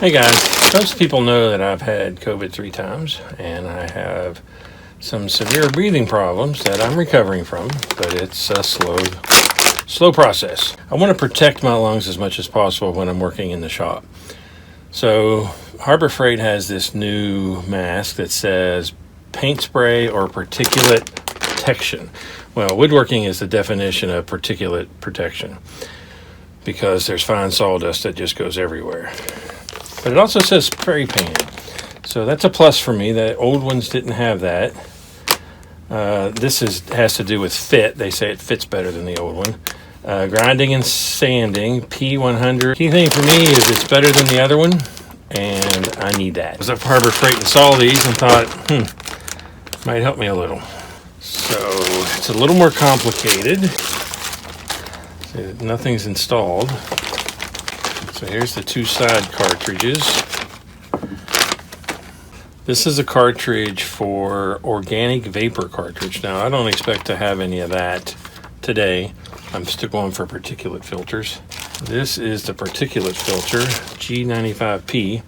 Hey guys, most people know that I've had COVID 3 times and I have some severe breathing problems that I'm recovering from, but it's a slow process. I want to protect my lungs as much as possible when I'm working in the shop. So Harbor Freight has this new mask that says paint spray or particulate protection. Well, woodworking is the definition of particulate protection because there's fine sawdust that just goes everywhere. But it also says spray painted, so that's a plus for me. The old ones didn't have that. This has to do with fit. They say it fits better than the old one. Grinding and sanding, P100. Key thing for me is it's better than the other one, and I need that. I was up at Harbor Freight and saw these and thought, might help me a little. So it's a little more complicated. Nothing's installed. So here's the two side cartridges. This is a cartridge for organic vapor cartridge. Now, I don't expect to have any of that today. I'm still going for particulate filters. This is the particulate filter, G95P.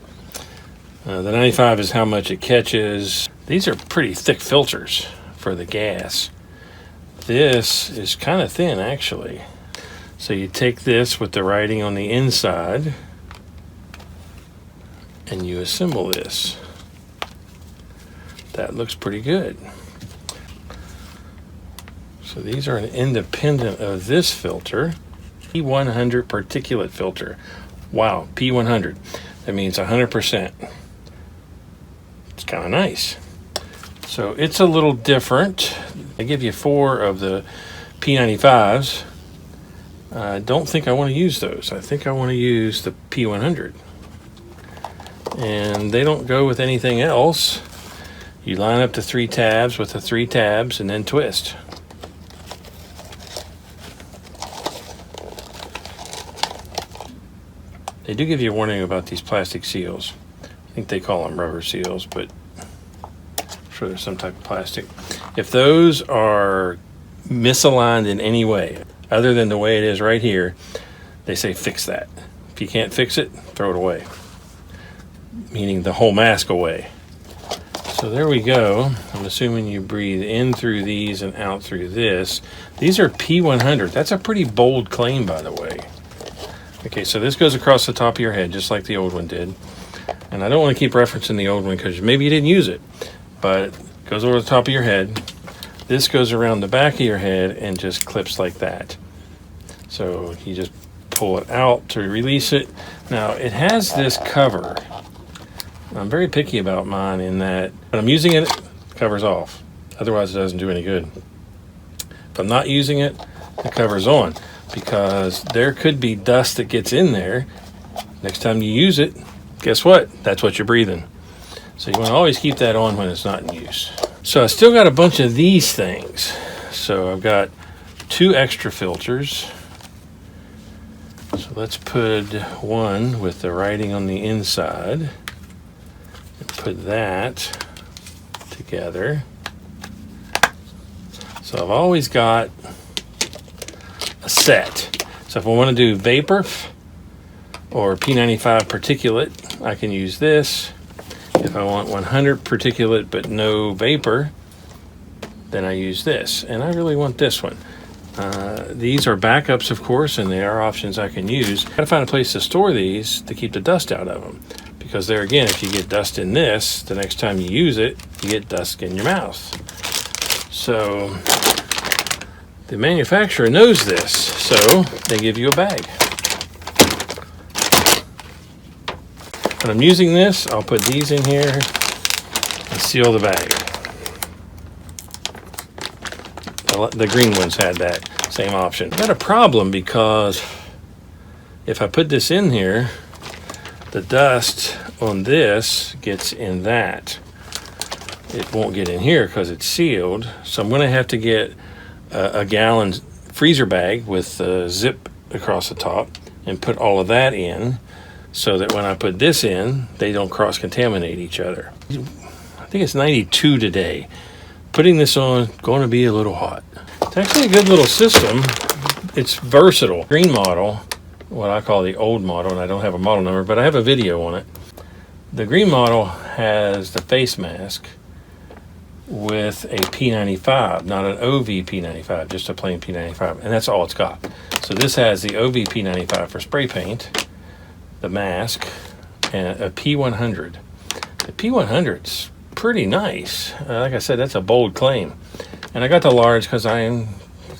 The 95 is how much it catches. These are pretty thick filters for the gas. This is kind of thin, actually. So you take this with the writing on the inside and you assemble this. That looks pretty good. So these are an independent of this filter, P100 particulate filter. Wow, P100. That means 100%. It's kind of nice. So it's a little different. I give you 4 of the P95s. I don't think I want to use those. I think I want to use the P100. And they don't go with anything else. You line up the 3 tabs with the 3 tabs and then twist. They do give you a warning about these plastic seals. I think they call them rubber seals, but I'm sure there's some type of plastic. If those are misaligned in any way, other than the way it is right here, they say fix that. If you can't fix it, throw it away. Meaning the whole mask away. So there we go. I'm assuming you breathe in through these and out through this. These are P100. That's a pretty bold claim, by the way. Okay, so this goes across the top of your head, just like the old one did. And I don't want to keep referencing the old one because maybe you didn't use it, but it goes over the top of your head. This goes around the back of your head and just clips like that. So you just pull it out to release it. Now it has this cover. I'm very picky about mine in that when I'm using it, the cover's off. Otherwise it doesn't do any good. If I'm not using it, the cover's on because there could be dust that gets in there. Next time you use it, guess what? That's what you're breathing. So you want to always keep that on when it's not in use. So I still got a bunch of these things. So I've got 2 extra filters. So let's put one with the writing on the inside and put that together. So I've always got a set. So if I want to do vapor or P95 particulate, I can use this. If I want 100 particulate but no vapor, then I use this. And I really want this one. These are backups, of course, and they are options I can use. Got to find a place to store these to keep the dust out of them. Because there again, if you get dust in this, the next time you use it, you get dust in your mouth. So the manufacturer knows this, so they give you a bag. When I'm using this, I'll put these in here and seal the bag. The green ones had that same option. Got a problem because if I put this in here, the dust on this gets in that. It won't get in here because it's sealed. So I'm going to have to get a gallon freezer bag with a zip across the top and put all of that in, so that when I put this in, they don't cross-contaminate each other. I think it's 92 today. Putting this on, going to be a little hot. It's actually a good little system. It's versatile. Green model, what I call the old model, and I don't have a model number, but I have a video on it. The green model has the face mask with a P95, not an OV P95, just a plain P95, and that's all it's got. So this has the OV P95 for spray paint, the mask, and a P100. The P100's pretty nice. Like I said, that's a bold claim. And I got the large because I am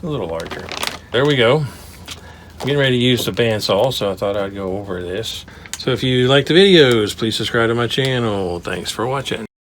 a little larger. There we go. I'm getting ready to use the bandsaw, so I thought I'd go over this. So if you like the videos, please subscribe to my channel. Thanks for watching.